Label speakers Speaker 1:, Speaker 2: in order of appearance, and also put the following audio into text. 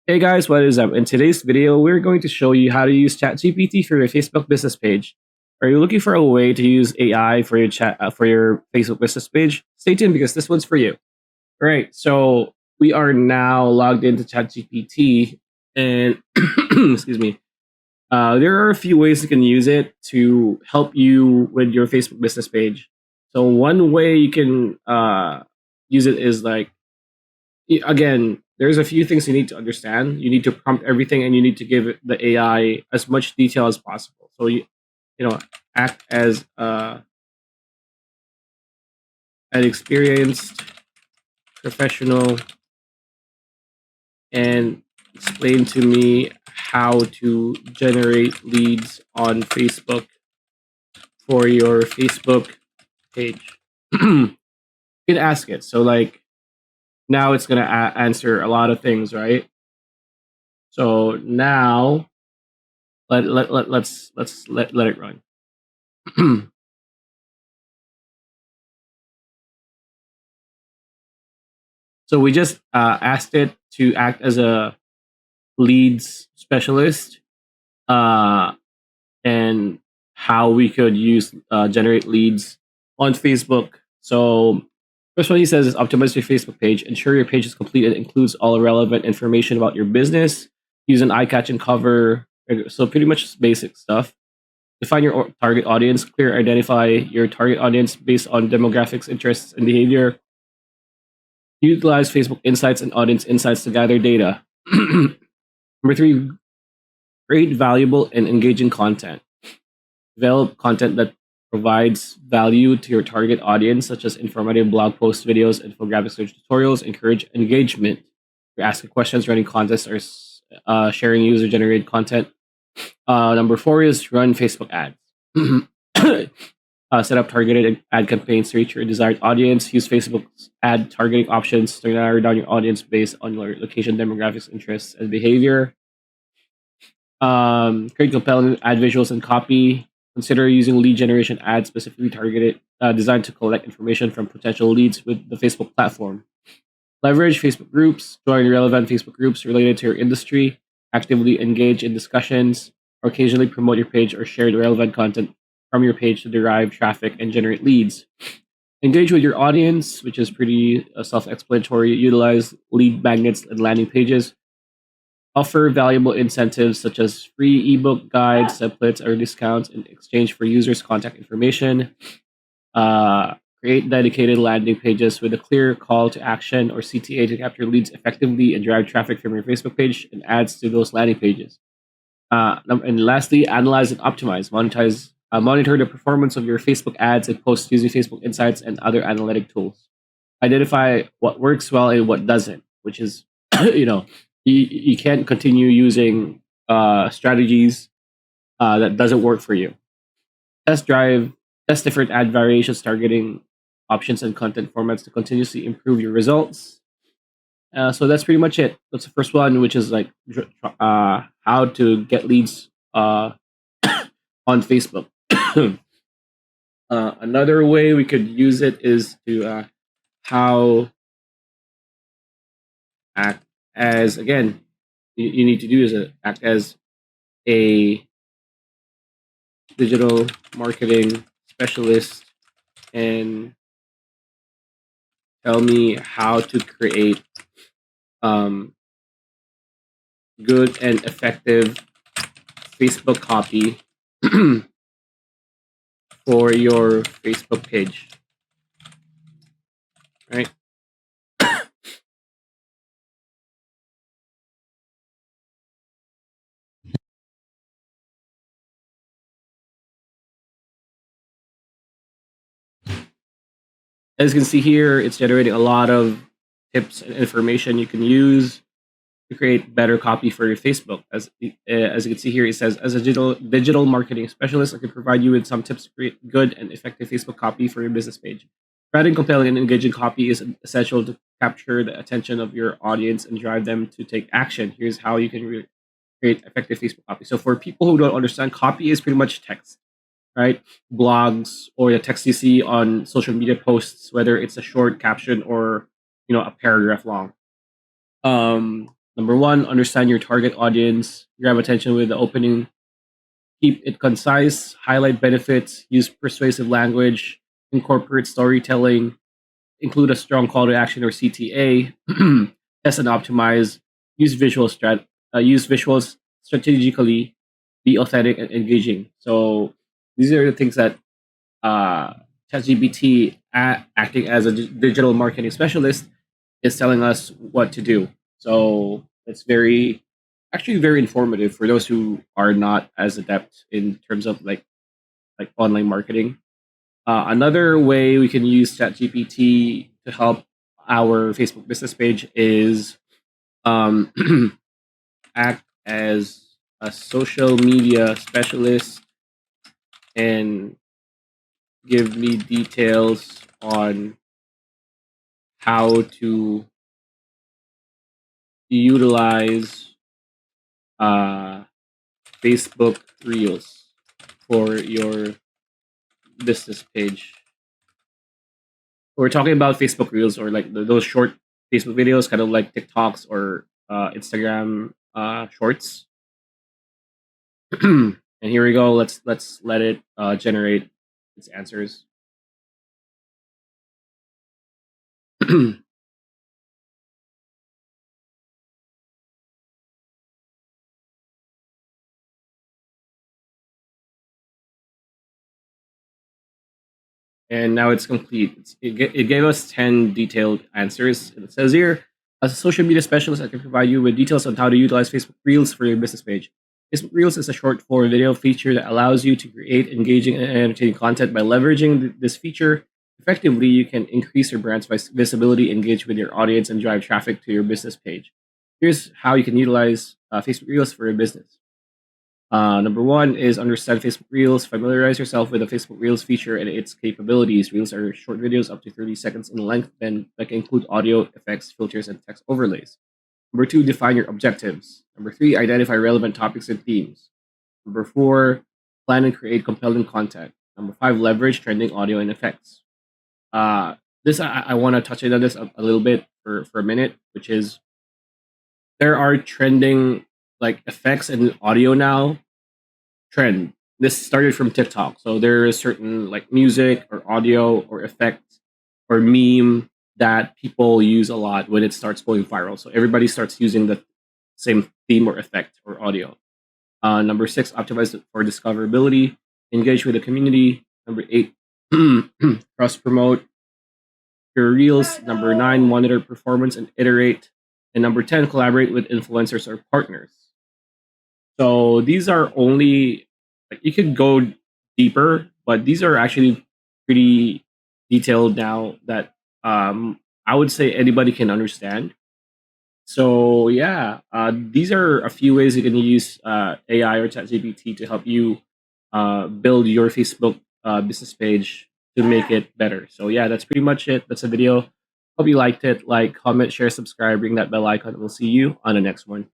Speaker 1: Hey guys, what is up? In today's video, we're going to show you how to use ChatGPT for your Facebook business page. Are you looking for a way to use AI for your for your Facebook business page? Stay tuned because this one's for you. All right, so we are now logged into ChatGPT, and excuse me. There are a few ways you can use it to help you with your Facebook business page. So one way you can use it is like again, there's a few things you need to understand. You need to prompt everything, and you need to give the AI as much detail as possible. So you know, act as an experienced professional and explain to me how to generate leads on Facebook for your Facebook page. You can ask it. So like now it's gonna answer a lot of things, right? So now let it run. So we just asked it to act as a leads specialist, uh, and how we could use generate leads on Facebook. So first one he says is optimize your Facebook page. Ensure your page is complete and includes all relevant information about your business. Use an eye-catching cover. So pretty much basic stuff. Define your target audience. Clear identify your target audience based on demographics, interests, and behavior. Utilize Facebook Insights and Audience Insights to gather data. Number three, create valuable and engaging content. Develop content that provides value to your target audience, such as informative blog posts, videos, infographics, or tutorials. Encourage engagement. You're asking questions, running contests, or sharing user-generated content. Number four is run Facebook ads. Set up targeted ad campaigns to reach your desired audience. Use Facebook's ad targeting options to narrow down your audience based on your location, demographics, interests, and behavior. Create compelling ad visuals and copy. Consider using lead generation ads specifically targeted, designed to collect information from potential leads with the Facebook platform. Leverage Facebook groups. Join relevant Facebook groups related to your industry. Actively engage in discussions, or occasionally promote your page or share the relevant content from your page to derive traffic and generate leads. Engage with your audience, which is pretty self-explanatory. Utilize lead magnets and landing pages. Offer valuable incentives such as free ebook guides, templates, or discounts in exchange for users' contact information. Create dedicated landing pages with a clear call to action or CTA to capture leads effectively and drive traffic from your Facebook page and ads to those landing pages. And lastly, analyze and optimize. Monitor the performance of your Facebook ads and posts using Facebook Insights and other analytic tools. Identify what works well and what doesn't, which is, you know, you can't continue using strategies that doesn't work for you. Test different ad variations, targeting options, and content formats to continuously improve your results. So that's pretty much it. That's the first one, which is like how to get leads on Facebook. Another way we could use it is to how act as, again, you need to do is act as a digital marketing specialist and tell me how to create good and effective Facebook copy for your Facebook page. Right? As you can see here, it's generating a lot of tips and information you can use to create better copy for your Facebook. As you can see here, it says, as a digital marketing specialist, I can provide you with some tips to create good and effective Facebook copy for your business page. Writing compelling and engaging copy is essential to capture the attention of your audience and drive them to take action. Here's how you can create effective Facebook copy. So for people who don't understand, copy is pretty much text, right? Blogs or the text you see on social media posts, whether it's a short caption or a paragraph long. Number one, understand your target audience, grab attention with the opening, keep it concise, highlight benefits, use persuasive language, incorporate storytelling, include a strong call to action or CTA, test and optimize, use use visuals strategically, be authentic and engaging. So these are the things that uh, ChatGPT, acting as a digital marketing specialist, is telling us what to do. So it's actually very informative for those who are not as adept in terms of like online marketing. Another way we can use ChatGPT to help our Facebook business page is um, act as a social media specialist and give me details on how to utilize uh, Facebook Reels for your business page. We're talking about Facebook Reels or like those short Facebook videos, kind of like TikToks or Instagram Shorts. And here we go. Let's let it generate its answers. And now it's complete. It gave us 10 detailed answers. And it says here, as a social media specialist, I can provide you with details on how to utilize Facebook Reels for your business page. Facebook Reels is a short form video feature that allows you to create engaging and entertaining content. By leveraging this feature effectively, you can increase your brand's visibility, engage with your audience, and drive traffic to your business page. Here's how you can utilize Facebook Reels for your business. Number one is understand Facebook Reels. Familiarize yourself with the Facebook Reels feature and its capabilities. Reels are short videos up to 30 seconds in length and that can include audio, effects, filters, and text overlays. Number two, define your objectives. Number three, identify relevant topics and themes. Number four, plan and create compelling content. Number five, leverage trending audio and effects. This I want to touch on this a little bit for a minute, which is there are trending like effects and audio now trend. This started from TikTok. So there is certain like music or audio or effect or meme that people use a lot when it starts going viral. So everybody starts using the same theme or effect or audio. Number six, optimize for discoverability, engage with the community. Number eight, cross promote your reels. Number nine, monitor performance and iterate. And number 10, collaborate with influencers or partners. So these are only like you could go deeper, but these are actually pretty detailed now that I would say anybody can understand. So yeah, these are a few ways you can use AI or ChatGPT to help you build your Facebook business page to make it better. So yeah, that's pretty much it. That's a video. Hope you liked it. Like, comment, share, subscribe, ring that bell icon. We'll see you on the next one.